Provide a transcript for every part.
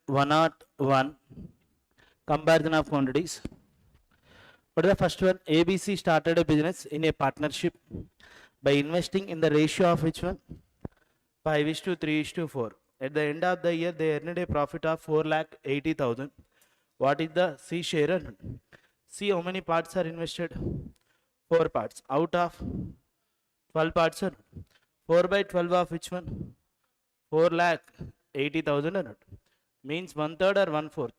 101 comparison of quantities. What is the first one? ABC started a business in a partnership by investing in the ratio of which one? 5:3:4. At the end of the year, they earned a profit of 4,80,000. What is the C share? See how many parts are invested? 4 parts. Out of 12 parts, 4 by 12 of which one? 4,80,000 means 1/3 or 1/4?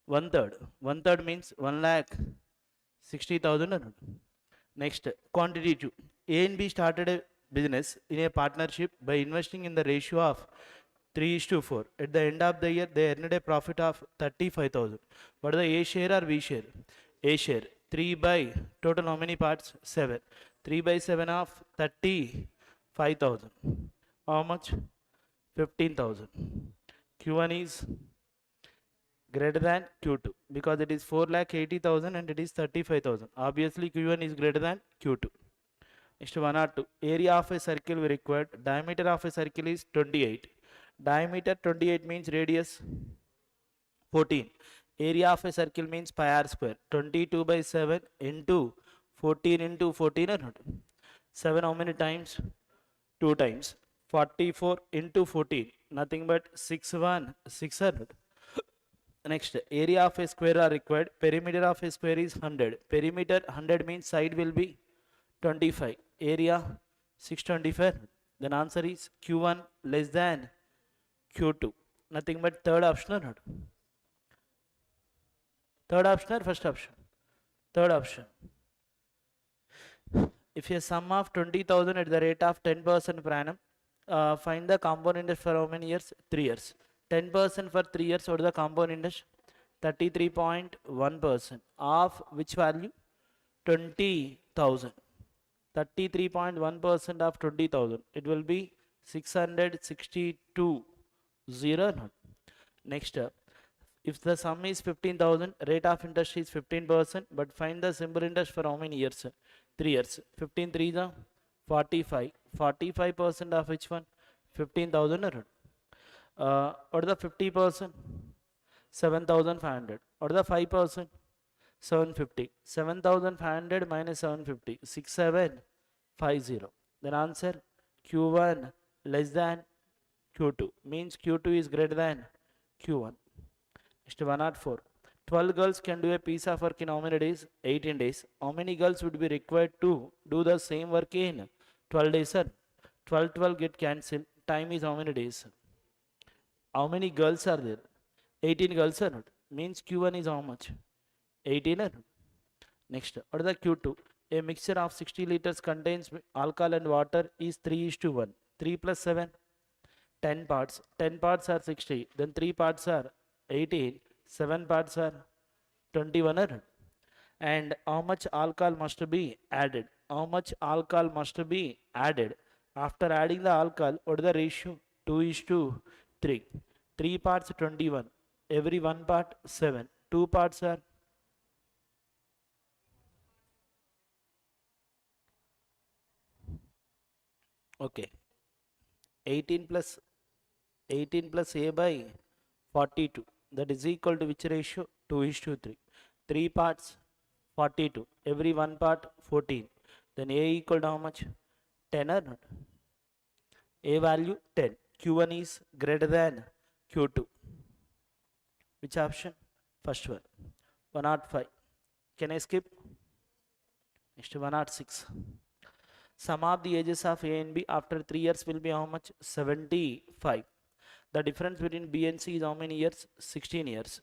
1/3. 1/3 means 1,60,000. Next, quantity 2. A and B started a business in a partnership by investing in the ratio of 3:4. At the end of the year, they earned a profit of 35,000. What is the A share or B share? A share. 3 by total how many parts? 7. 3 by 7 of 35,000. How much? 15,000. Q1 is greater than Q2 because it is 4,80,000 and it is 35,000. Obviously, Q1 is greater than Q2. Next, 1 or 2. Area of a circle we required. Diameter of a circle is 28. Diameter 28 means radius 14. Area of a circle means pi r square. 22 by 7 into 14 into 14 or not? 7 how many times? 2 times. 44 into 14. Nothing but 6,600. Next, area of a square are required. Perimeter of a square is 100. Perimeter 100 means side will be 25. Area 625. Then answer is Q1 less than Q2. Nothing but third option or not? Third option or first option? Third option. If a sum of 20,000 at the rate of 10% per annum, find the compound interest for how many years? 3 years. 10% for 3 years, what is the compound interest? 33.1%. Of which value? 20,000. 33.1% of 20,000. It will be 662 0. Next, if the sum is 15,000, rate of interest is 15%, but find the simple interest for how many years? 3 years. 15 3 is 45. 45% of which one? 15,000. What is the 50%? 7,500. What is the 5%? 750. 7,500 minus 750. 6750. Then answer Q1 less than Q2. Means Q2 is greater than Q1. Next, 104. 12 girls can do a piece of work in how many days? 18 days. How many girls would be required to do the same work in 12 days, sir? 12 get cancelled. Time is how many days? How many girls are there? 18 girls are not. Means Q1 is how much? 18 are not. Next, what is the Q2? A mixture of 60 liters contains alcohol and water is 3:1. 3 plus 7? 10 parts. 10 parts are 60. Then 3 parts are 18. 7 parts are 21. And how much alcohol must be added? How much alcohol must be added? After adding the alcohol, what is the ratio? 2:3. 3 parts 21. Every 1 part 7. 2 parts are okay. 18 plus A by 42. That is equal to which ratio? 2:3. 3 parts 42. Every 1 part 14. Then A equal to how much? 10 or not? A value 10. Q1 is greater than Q2. Which option? First one. 105. Can I skip? Next, 106. Sum of the ages of A and B after 3 years will be how much? 75. The difference between B and C is how many years? 16 years.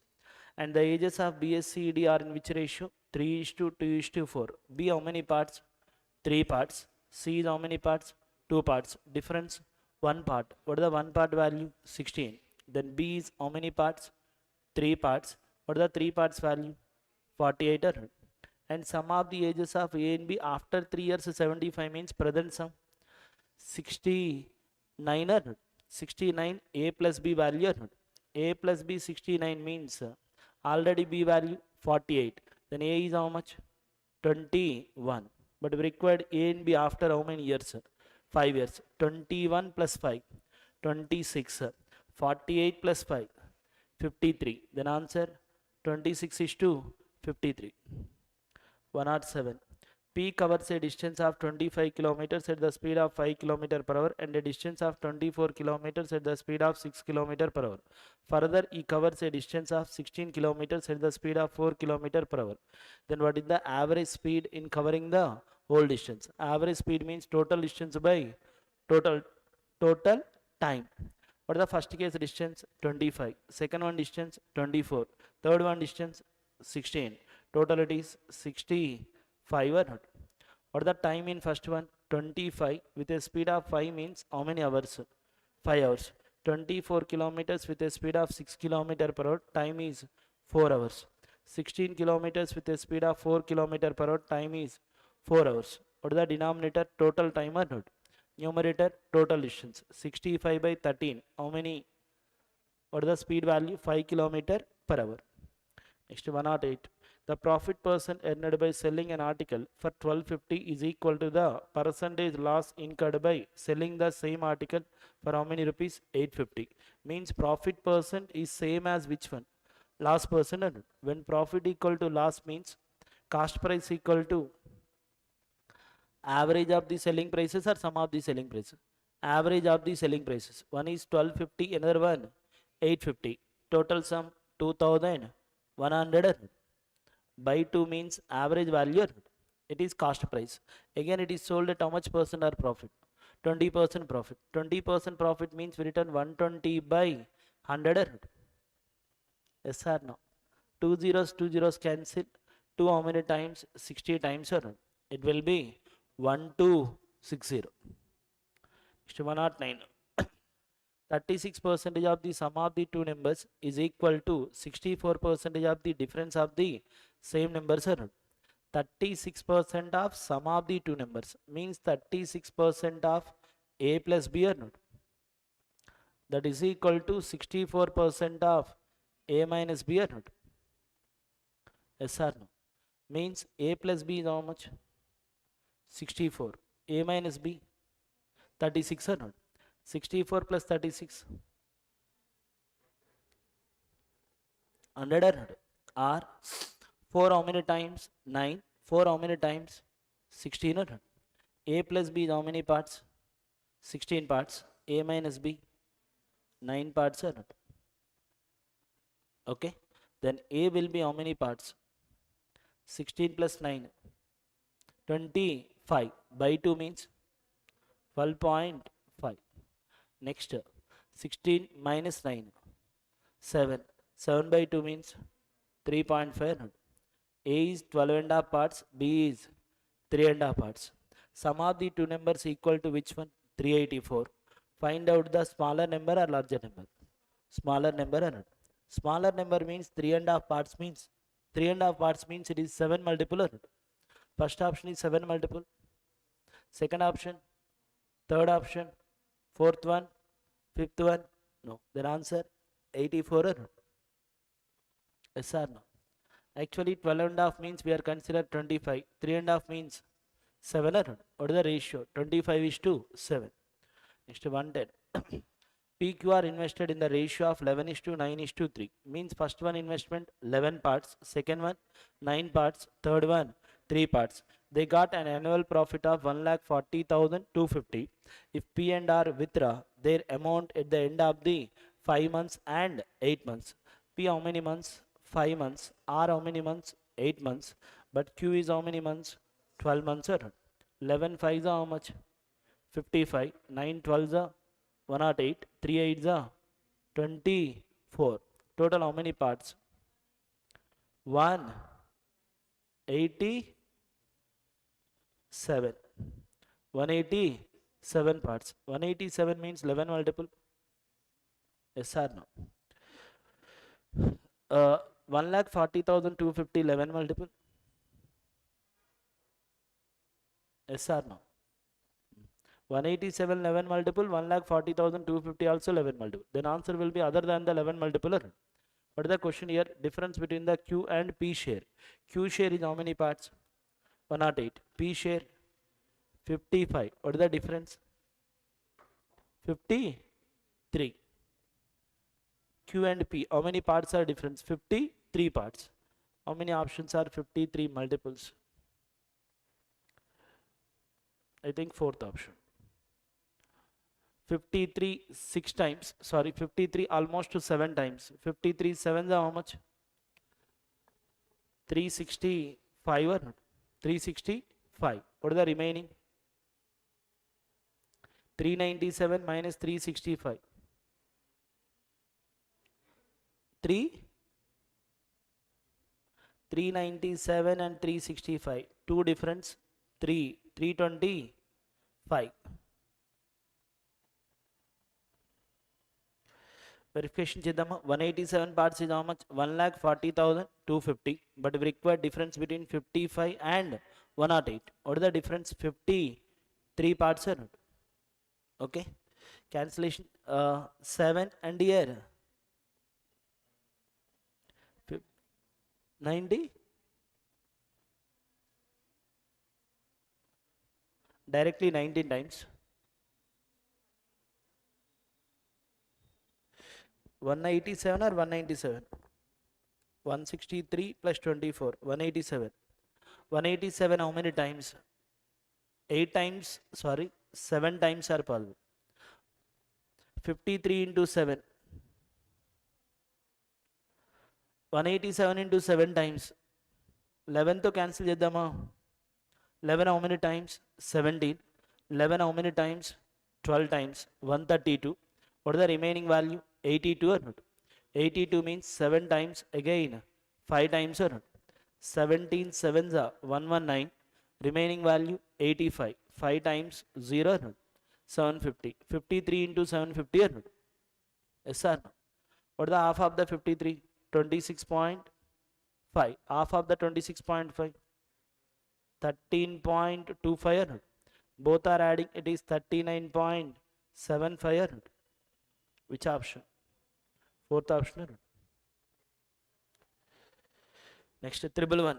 And the ages of B, S, C, D are in which ratio? 3:2:4. B how many parts? 3 parts. C is how many parts? 2 parts. Difference? 1 part. What is the 1 part value? 16. Then B is how many parts? 3 parts. What is the 3 parts value? 48. And sum of the ages of A and B after 3 years 75 means present sum 69. 69 A plus B value. A plus B 69 means already B value 48. Then A is how much? 21. But we required A and B after how many years? 5 years. 21 plus 5. 26. 48 plus 5, 53. Then answer 26 is to 53. 107. P covers a distance of 25 kilometers at the speed of 5 km per hour and a distance of 24 kilometers at the speed of 6 km per hour. Further, he covers a distance of 16 kilometers at the speed of 4 km per hour. Then what is the average speed in covering the whole distance? Average speed means total distance by total time. What is the first case distance? 25. Second one distance 24. Third one distance 16. Total it is 65 or not. What is the time in first one? 25 with a speed of 5 means how many hours? 5 hours. 24 kilometers with a speed of 6 km per hour, time is 4 hours. 16 kilometers with a speed of 4 km per hour, time is 4 hours. What is the denominator? Total time or not? Numerator total distance. 65 by 13. How many? What is the speed value? 5 km per hour. Next 108. The profit person earned by selling an article for 1250 is equal to the percentage loss incurred by selling the same article for how many rupees? 850. Means profit percent is same as which one? Loss percent. When profit equal to loss means cost price equal to average of the selling prices or sum of the selling prices? Average of the selling prices. One is 1250, another one 850. Total sum 2100. By 2 means average value, it is cost price. Again it is sold at how much percent or profit? 20% profit. 20% profit means we return 120 by 100. Yes or no? Two zeros cancel. 2 how many times? 60 times or not? It will be 1260. Next 109. 36% of the sum of the two numbers is equal to 64% of the difference of the same numbers or not? 36% of sum of the two numbers means 36% of a plus b or not? That is equal to 64% of a minus b or not? Yes or no? Means a plus b is how much? 64. A minus b 36 or not? 64 plus 36 100 or not? Or 4 how many times? 9. 4 how many times? 16 or not? A plus b is how many parts? 16 parts. A minus b 9 parts or not? Okay. Then a will be how many parts? 16 plus 9 25 by 2 means 12.5. Next 16 minus 9 7. 7 by 2 means 3.5. A is 12 and a half parts, B is 3 and a half parts. Sum of the two numbers equal to which one? 384. Find out the smaller number or larger number. Smaller number or not? Smaller number means 3 and a half parts means 3 and a half parts means it is 7 multiple or not? First option is 7 multiple. Second option, third option, fourth one, fifth one. No. Then answer 84 or not? Yes or no? Actually 12 and a half means we are considered 25. 3 and a half means 7 or not? What is the ratio? 25 is to 7. Next 110. PQR invested in the ratio of 11 is to 9 is to 3. Means first one investment 11 parts, second one 9 parts, third one 3 parts. They got an annual profit of 1,40,250. If P and R withdraw their amount at the end of the 5 months and 8 months. P how many months? 5 months. R how many months? 8 months. But Q is how many months? 12 months. 11 5 is how much? 55. 9 12 is 108. 3 8 is 24. Total how many parts? 187. 187 parts. 187 means 11 multiple. Yes or no? 1,40,250 11 multiple. Yes or no? 187 11 multiple, 1,40,250 also 11 multiple. Then answer will be other than the 11 multiple. What is the question here? Difference between the Q and P share. Q share is how many parts? 108. P share 55. What is the difference? 53. Q and P, how many parts are different? 53 parts. How many options are 53 multiples? I think fourth option. 53 6 times, sorry, 53 almost to 7 times. 53 7s are how much? 365 or not? 365. What is the remaining? 397 minus 365. 397 and 365. Two difference. 325. Verification చేద్దామా 187 parts is how much? 1,40,250. But we require difference between 55 and 108. What is the difference? 53 parts or not? Okay. Cancellation 7 and here 90. Directly 19 times. 187 or 197? 163 plus 24, 187. 187 how many times? 8 times, sorry, 7 times are possible. 53 into 7. 187 into 7 times. 11 to cancel చేద్దామా? 11 how many times? 17. 11 how many times? 12 times. 132. What is the remaining value? 82 or not? 82 means 7 times again 5 times or not? 17 7s are 119. Remaining value 85. 5 times 0 or not? 750. 53 into 750 or not? Yes or no? What is the half of the 53? 26.5. Half of the 26.5? 13.25 or not? Both are adding, it is 39.75 or not? Which option? Fourth option or not? Next, 111.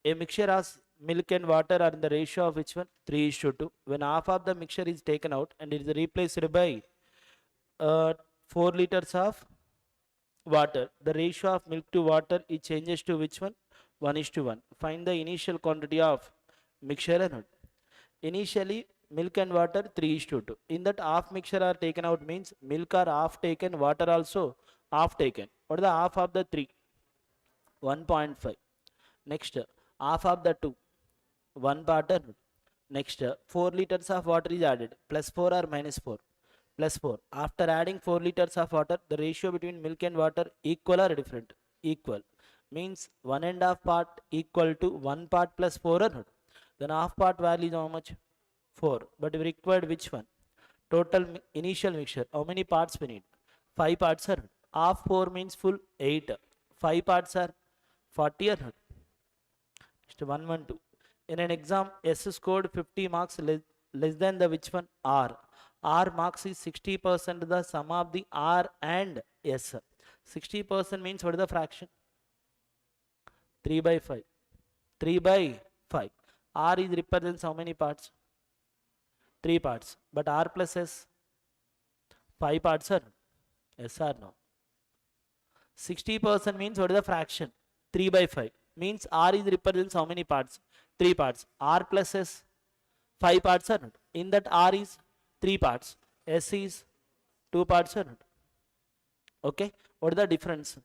A mixture has milk and water are in the ratio of which one? 3:2. When half of the mixture is taken out and it is replaced by 4 liters of water, the ratio of milk to water it changes to which one? 1:1. Find the initial quantity of mixture or not? Initially milk and water 3:2. In that half mixture are taken out means milk are half taken, water also half taken. What is the half of the 3? 1.5. Next, half of the 2, 1 part or not? Next, 4 liters of water is added, plus 4 or minus 4? Plus 4. After adding 4 liters of water, the ratio between milk and water equal or different? Equal. Means 1.5 part equal to 1 part plus 4 or not? Then half part value is how much? 4. But we required which one? Total initial mixture. How many parts we need? 5 parts are. Half 4 means full 8. 5 parts are 40 or not? Next 112. In an exam, S scored 50 marks less than the which one? R. R marks is 60% the sum of the R and S. 60% means what is the fraction? 3 by 5. 3 by 5. R is represents how many parts? 3 parts. But R plus S? 5 parts are? Yes or no? 60% means what is the fraction? 3 by 5. Means R is represents how many parts? 3 parts. R plus S? 5 parts are not? In that R is 3 parts. S is 2 parts or not? Okay. What is the difference?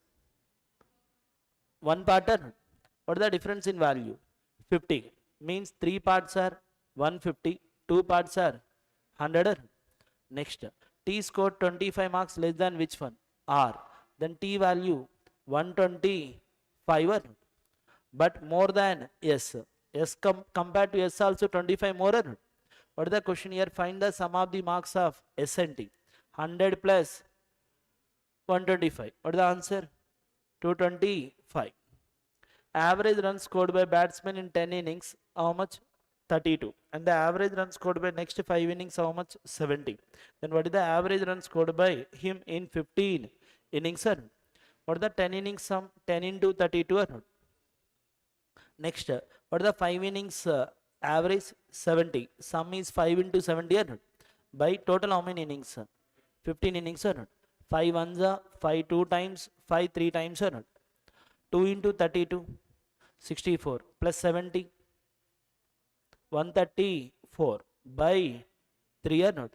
1 part or not? What is the difference in value? 50. Means 3 parts are 150. 2 parts are 100 or not? Next. T scored 25 marks less than which one? R. Then T value 125 or not? But more than S. S compared to S also 25 more or not? What is the question here? Find the sum of the marks of S and T. 100 plus 125. What is the answer? 225. Average runs scored by batsman in 10 innings, how much? 32. And the average runs scored by next 5 innings, how much? 70. Then what is the average runs scored by him in 15 innings? Or what is the 10 innings sum? 10 into 32 or not? Next, what is the 5 innings average? 70. Sum is 5 into 70 or not? By total how many innings? 15 innings or not? 5 ones are 5 2 times, 5 3 times or not. 2 into 32, 64 plus 70, 134 by 3 or not.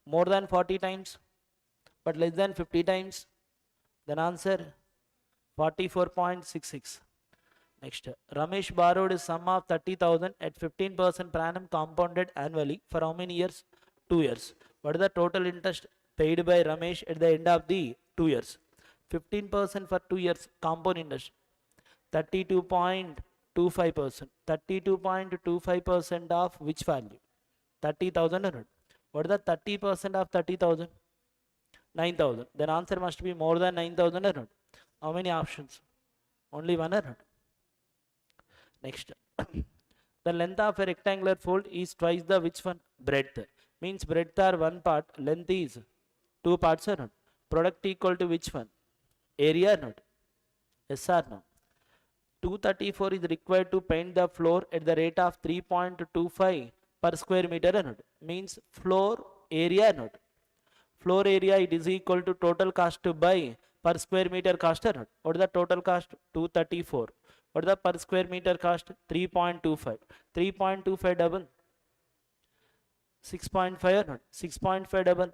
More than 40 times, but less than 50 times. Then answer 44.66. Next, Ramesh borrowed a sum of 30,000 at 15% per annum compounded annually for how many years? 2 years. What is the total interest paid by Ramesh at the end of the 2 years? 15% for 2 years compound interest. 32.25%. 32.25% of which value? 30,000. What is the 30% of 30,000? 9,000. Then answer must be more than 9,000. How many options? Only one. Next. The length of a rectangular fold is twice the which one? Breadth. Means breadth are one part, length is two parts or not? Product equal to which one? Area or not? Yes or no? 234 is required to paint the floor at the rate of 3.25 per square meter or not? Means floor area or not? Floor area it is equal to total cost to buy per square meter cost or not? What is the total cost? 234. What is the per square meter cost? 3.25. 3.25 double 6.5 or not? 6.5 double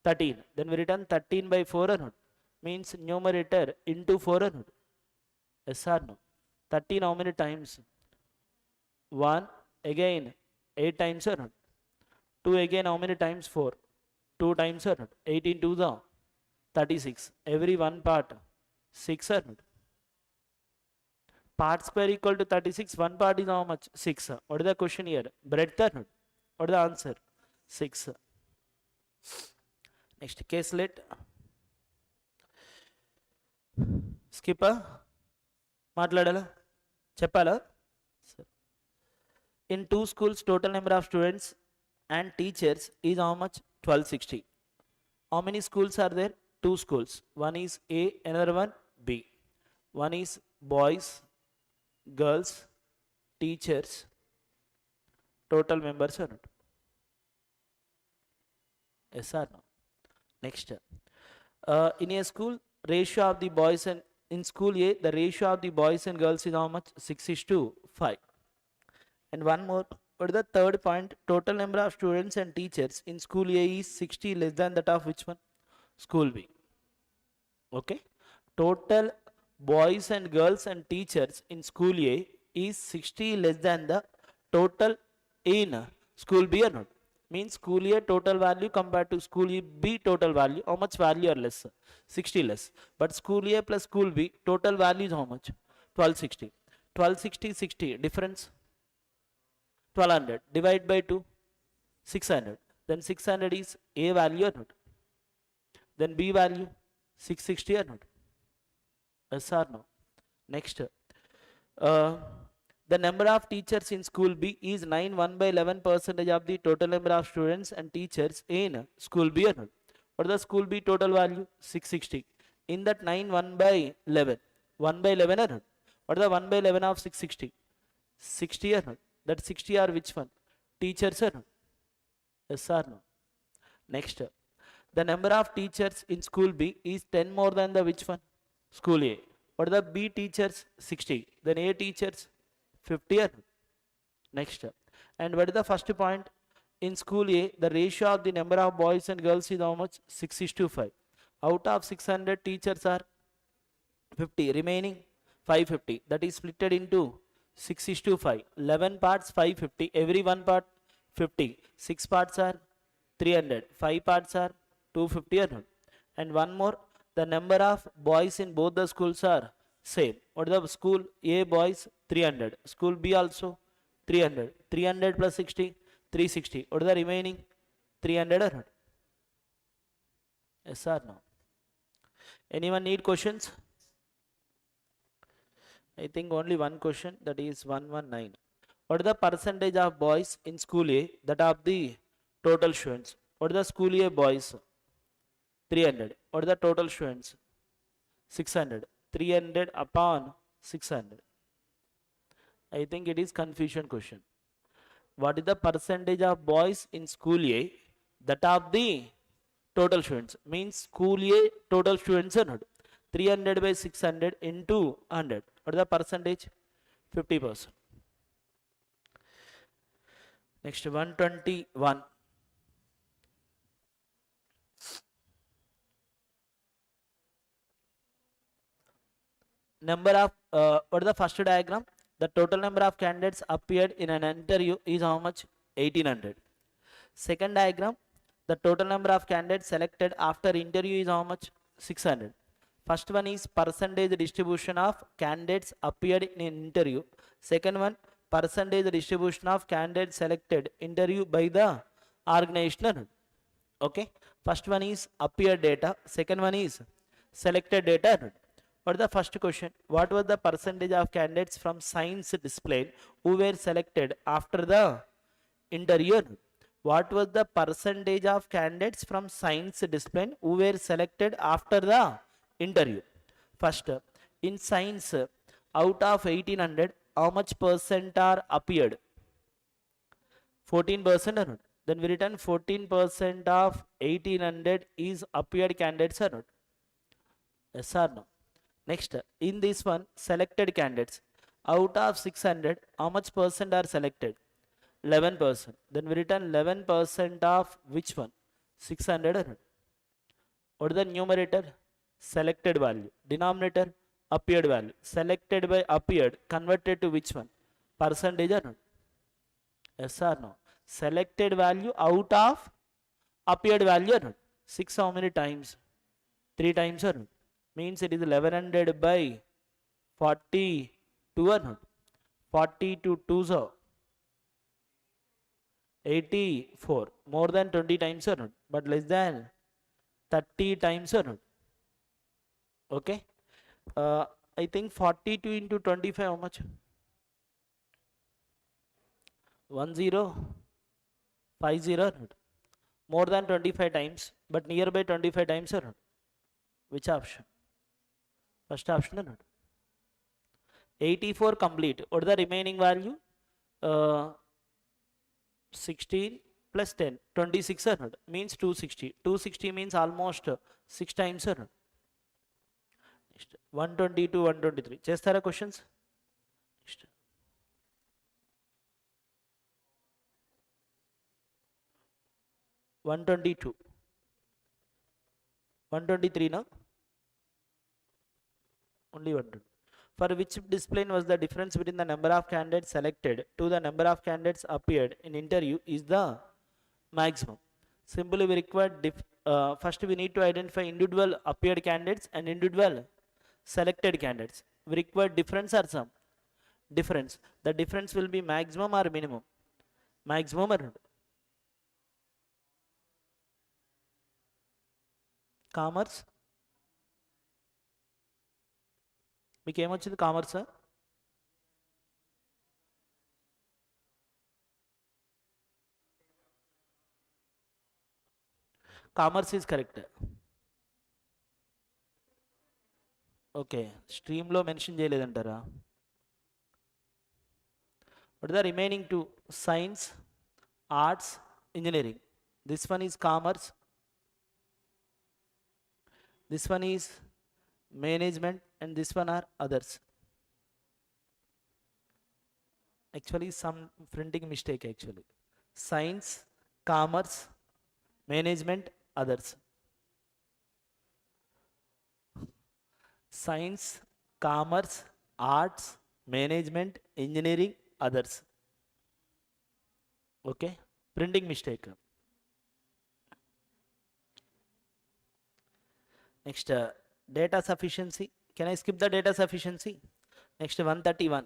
13. Then we return 13 by 4 or not? Means numerator into 4 or not? Yes or no? 13 how many times? 1 again 8 times or not? 2 again how many times? 4. 2 times or not? 18 to the 36. Every one part 6 or not? Part square equal to 36. One part is how much? 6. What is the question here? Breadth or not? What is the answer? 6. Next case let. Skipper. మాట్లాడాలా చెప్పాలా in two schools total number of students and teachers is how much? 1260. How many schools are there? Two schools. One is A, another one B. One is boys, girls, teachers, total members or not? Yes or no? Next, in a school ratio of the boys and in school A, the ratio of the boys and girls is how much? 6:5. And one more, what is the third point? Total number of students and teachers in school A is 60 less than that of which one? School B. Okay. Total boys and girls and teachers in school A is 60 less than the total in school B or not? Means school A total value compared to school B total value, how much value or less? 60 less. But school A plus school B total value is how much? 1260. 1260 60 difference 1200 divide by 2 600. Then 600 is A value or not? Then B value 660 or not? Yes or no? Next, the number of teachers in school B is 9 1 by 11 percentage of the total number of students and teachers in school B or not? What is the school B total value? 660. In that 9 1 by 11. 1 by 11 or not? What is the 1 by 11 of 660? 60 or not? That 60 are which one? Teachers or not? Yes or no? Next, the number of teachers in school B is 10 more than the which one? School A. What are the B teachers? 60. Then A teachers 50 or not? Next, and what is the first point? In school A, the ratio of the number of boys and girls is how much? 6:5. Out of 600 teachers are 50. Remaining 550. That is splitted into 6:5. 11 parts 550. Every one part 50. 6 parts are 300. 5 parts are 250 or not? And one more, the number of boys in both the schools are same. What is the school A boys? 300. School B also 300. 300 plus 60, 360. What is the remaining? 300 or not? Yes or no? Anyone need questions? I think only one question, that is 119. What is the percentage of boys in school A that of the total students? What is the school A boys? 300. What is the total students? 600. 300 upon 600. I think it is confusion question. What is the percentage of boys in school A that of the total students means school year total students అన్నాడు 300 by 600 into 100 what is the percentage 50%. Next 121 number of what is the first diagram? The total number of candidates appeared in an interview is how much? 1800. Second diagram, the total number of candidates selected after interview is how much? 600. First one is percentage distribution of candidates appeared in an interview. Second one, percentage distribution of candidates selected interview by the organization. Okay, first one is appeared data, second one is selected data. What is the first question? What was the percentage of candidates from science discipline who were selected after the interview? What was the percentage of candidates from science discipline who were selected after the interview? First, in science, out of 1800, how much percent are appeared? 14% or not? Then we return 14% of 1800 is appeared candidates or not? Yes or no? Next, in this one, selected candidates. Out of 600, how much percent are selected? 11%. Then we return 11% of which one? 600 or not? What is the numerator? Selected value. Denominator? Appeared value. Selected by appeared, converted to which one? Percentage or not? Yes or no? Selected value out of appeared value or not? 6 how many times? 3 times or not? Means it is 1100 by 42 or not? 40 to 2 so 84. More than 20 times or not? But less than 30 times or not? Okay. I think 42 into 25 how much? 1050 or not? More than 25 times, but nearby 25 times or not? Which option? First option or not? 84 complete. What is the remaining value? 16 plus 10, 26 or not? Means 260. 260 means almost 6 times or not? 122, 123. Chestara questions? 122. 123 now? Only 122. For which discipline was the difference between the number of candidates selected to the number of candidates appeared in interview is the maximum? Simply we require first we need to identify individual appeared candidates and individual selected candidates. We require difference or sum? Difference. The difference will be maximum or minimum? Maximum or not? Commerce? మీకు ఏమొచ్చింది commerce? Commerce is correct. Okay, స్ట్రీమ్లో mention చేయలేదంటారా? What the remaining two? Science, arts, engineering. This one is commerce, this one is management, and this one are others. Actually some printing mistake actually. Science, commerce, management, others. Science, commerce, arts, management, engineering, others. Okay, printing mistake. Next, data sufficiency. Can I skip the data sufficiency? Next, 131.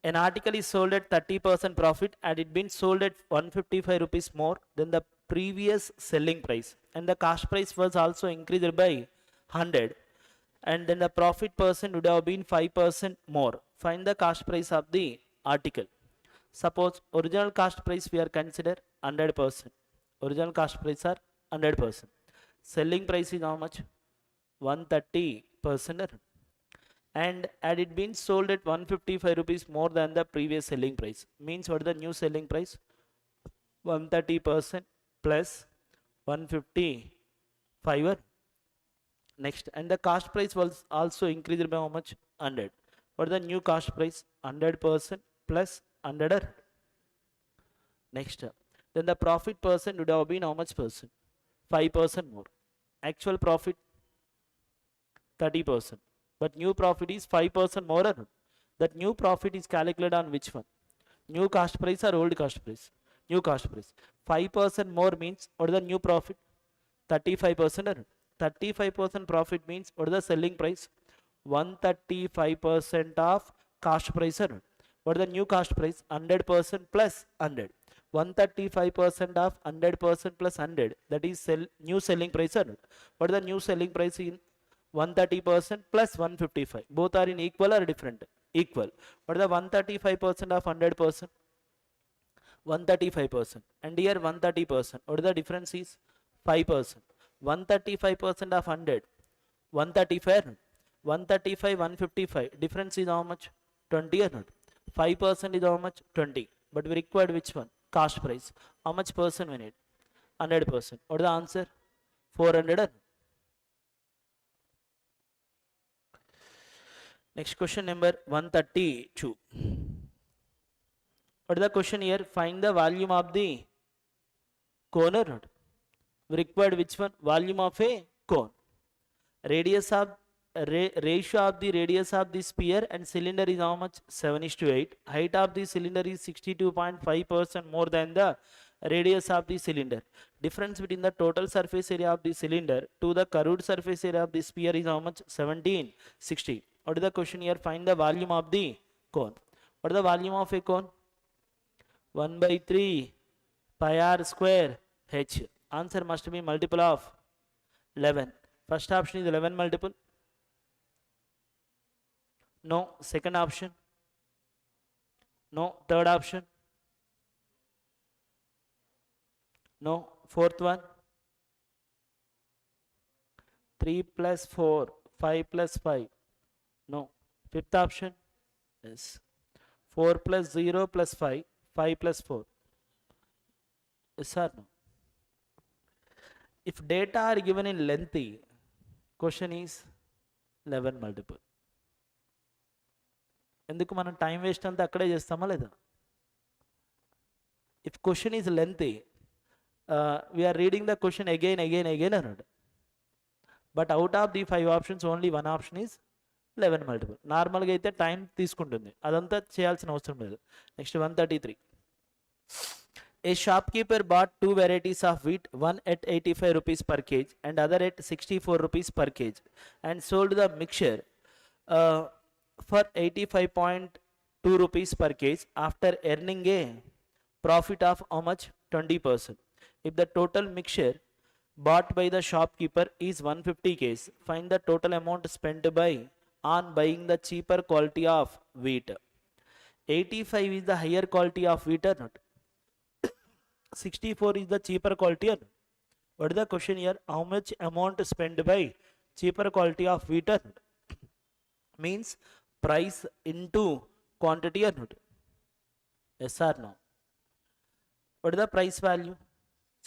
An article is sold at 30% profit and it been sold at 155 rupees more than the previous selling price, and the cost price was also increased by 100, and then the profit percent would have been 5% more. Find the cost price of the article. Suppose original cost price we are consider 100%. Original cost price are 100%. Selling price is how much? 130%. And had it been sold at 155 rupees more than the previous selling price, means what is the new selling price? 130% plus 155. Next, and the cost price was also increased by how much? 100. What is the new cost price? 100% plus 100. Next, then the profit percent would have been how much percent? 5% more. Actual profit 30%, but new profit is 5% more or not? That new profit is calculated on which one? New cost price or old cost price? New cost price. 5% more means what is the new profit? 35% or not? 35% profit means what is the selling price? 135% of cost price or not? What is the new cost price? 100% plus 100. 135% of 100% plus 100, that is new selling price or not? What is the new selling price in 130% plus 155? Both are in equal or different? Equal. What is the 135% of 100%? 135%. And here 130%. What is the difference is? 5%. 135% of 100. 135. 135, 155. Difference is how much? 20 or not? 5% is how much? 20. But we required which one? Cost price. How much percent we need? 100%. What is the answer? 400. Next question number 132. What is the question here? Find the volume of the cone or not? We required which one? Volume of a cone. Radius of ratio of the radius of the sphere and cylinder is how much? 7:8. Height of the cylinder is 62.5% more than the radius of the cylinder. Difference between the total surface area of the cylinder to the curved surface area of the sphere is how much? 1760. What is the question here? Find the volume of the cone. What is the volume of a cone? 1/3 pi r square h. Answer must be multiple of 11. First option is 11 multiple. No. Second option. No. Third option. No. Fourth one. 3 plus 4. 5 plus 5. No. Fifth option. Yes. 4 plus 0 plus 5. 5 plus 4. Yes or no? If data are given in lengthy, question is 11 multiple. ఎందుకు మనం time waste అంతా అక్కడే చేస్తామా లేదా? If question is lengthy, we are reading the question again అన్నాడు. But out of the 5 options only 1 option is 11 multiple. నార్మల్గా అయితే time తీసుకుంటుంది, అదంతా చేయాల్సిన అవసరం లేదు. Next 133. A shopkeeper bought 2 varieties of wheat, one at 85 rupees per kg and other at 64 rupees per kg, and sold the mixture for 85.2 rupees per kg after earning a profit of how much? 20%. If the total mixture bought by the shopkeeper is 150 kg, find the total amount spent on buying the cheaper quality of wheat. 85 is the higher quality of wheat or not? 64 is the cheaper quality or not? What is the question here? How much amount spent by cheaper quality of wheat or not? Means price into quantity or not? Yes or no? What is the price value?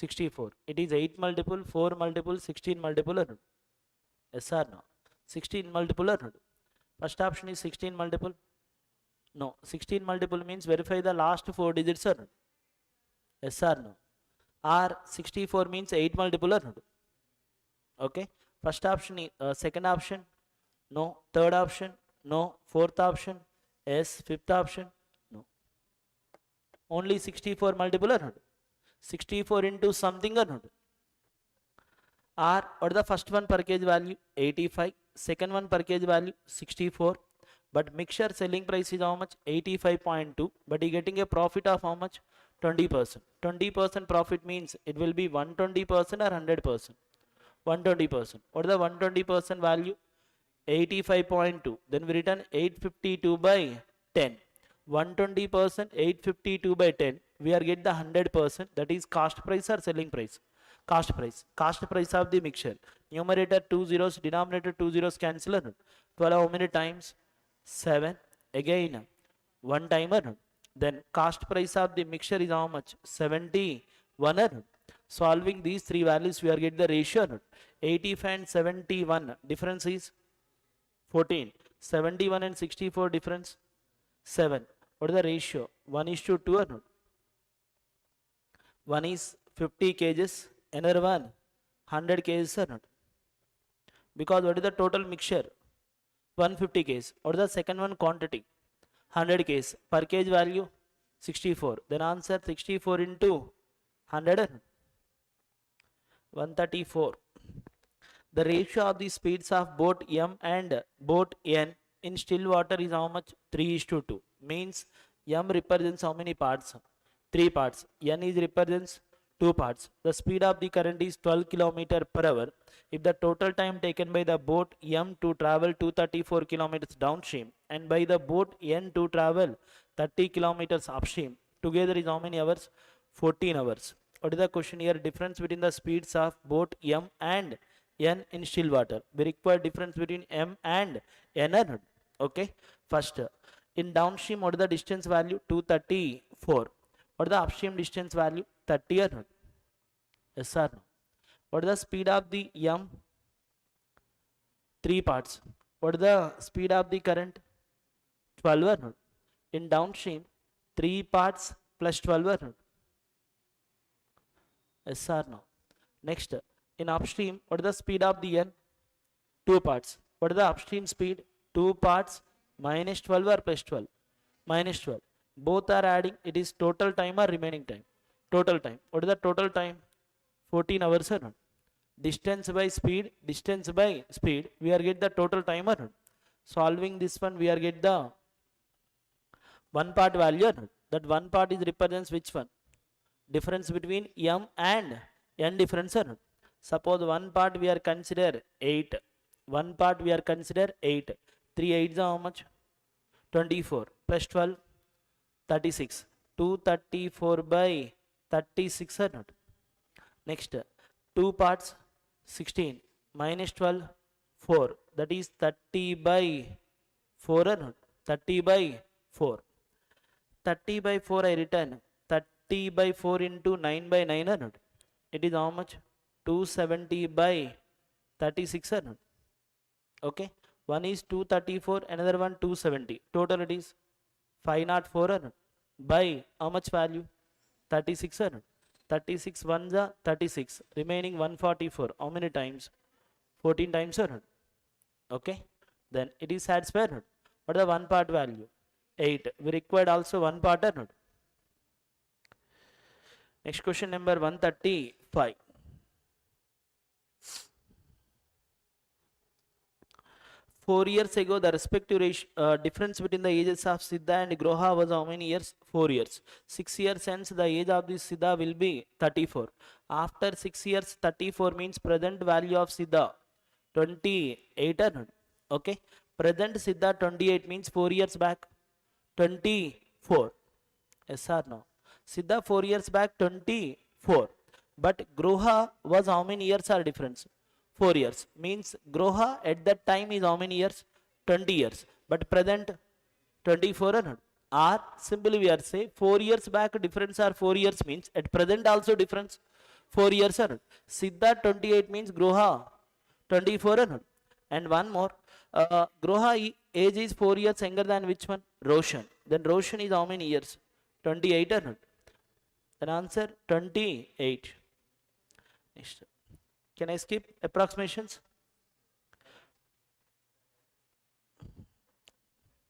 64. It is 8 multiple, 4 multiple, 16 multiple or not? Yes or no? 16 multiple or not? First option is 16 multiple. No. 16 multiple means verify the last 4 digits or not? Yes or no? Or 64 means 8 multiple or not? Okay. First option is second option. No. Third option. No. Fourth option. Yes. Fifth option. No. Only 64 multiple or not? 64 into something or not? Or what is the first one per kg value? 85. Second one per kg value? 64. But mixture selling price is how much? 85.2. But he getting a profit of how much? 20%. 20% profit means it will be 120% or 100%? 120%. What is the 120% value? 85.2. Then we return 852 by 10. 120%, 852 by 10. We are get the 100%. That is cost price or selling price? Cost price. Cost price of the mixture. Numerator 2 zeros, denominator 2 zeros cancel. 12 how many times? 7. Again 1 timer. Then cost price of the mixture is how much? 71. Solving these three values, we are get the ratio. 85 and 71 difference is 14. 71 and 64 difference 7. What is the ratio? 1:2 or not? One is 50 kgs, another one 100 kgs or not? Because what is the total mixture? 150 kgs. What is the second one? Quantity 100 kgs. Per kg value 64. Then answer 64 into 100 or not? 134. The ratio of the speeds of boat M and boat N in still water is how much? 3:2. Means M represents how many parts? 3 parts. N is represents 2 parts. The speed of the current is 12 km/h. If the total time taken by the boat M to travel 234 kilometers downstream and by the boat N to travel 30 kilometers upstream, together is how many hours? 14 hours. What is the question here? Difference between the speeds of boat M and N in still water. We require difference between M and N. Okay. First, in downstream, what is the distance value? 234. What is the upstream distance value? 30 or not? Yes or no? What is the speed of the M? 3 parts. What is the speed of the current? 12 or not? In downstream, 3 parts plus 12 or not? Yes or no? Next, in upstream, what is the speed of the N? 2 parts. What is the upstream speed? 2 parts minus 12 or plus 12? Minus 12. Both are adding. It is total time or remaining time? Total time. What is the total time? 14 hours or not? Distance by speed. Distance by speed. We are get the total time or not? Solving this one, we are get the one part value or not? That one part is represents which one? Difference between M and N difference or not? Suppose one part we are consider 8. One part we are consider 8. 3 8s are how much? 24 plus 12 36. 234 by 36 or not? Next, 2 parts 16 minus 12 4. That is 30 by 4 or not? 30 by 4. 30 by 4 I return. 30 by 4 into 9 by 9 or not? It is how much? 270 by 36 or not? Okay. One is 234, another one 270. Total it is 504 or not? By how much value? 36 or not? 36 ones are 36. Remaining 144. How many times? 14 times or not? Okay. Then it is satisfied or not? What is the one part value? 8. We required also one part or not? Next question number 135. Four years ago, the respective difference between the ages of Siddha and Groha was how many years? 4 years. 6 years hence, the age of the Siddha will be 34. After 6 years, 34 means present value of Siddha 28 or not? Okay. Present Siddha 28 means 4 years back 24. Yes or no? Siddha 4 years back 24. But Groha was how many years are difference? 4 years. Means Groha at that time is how many years? 20 years. But present 24 or not? Or simply we are say 4 years back difference are 4 years means at present also difference 4 years or not? Siddha 28 means Groha 24 or not? And one more. Groha age is 4 years younger than which one? Roshan. Then Roshan is how many years? 28 or not? Then answer 28. Next. Can I skip approximations?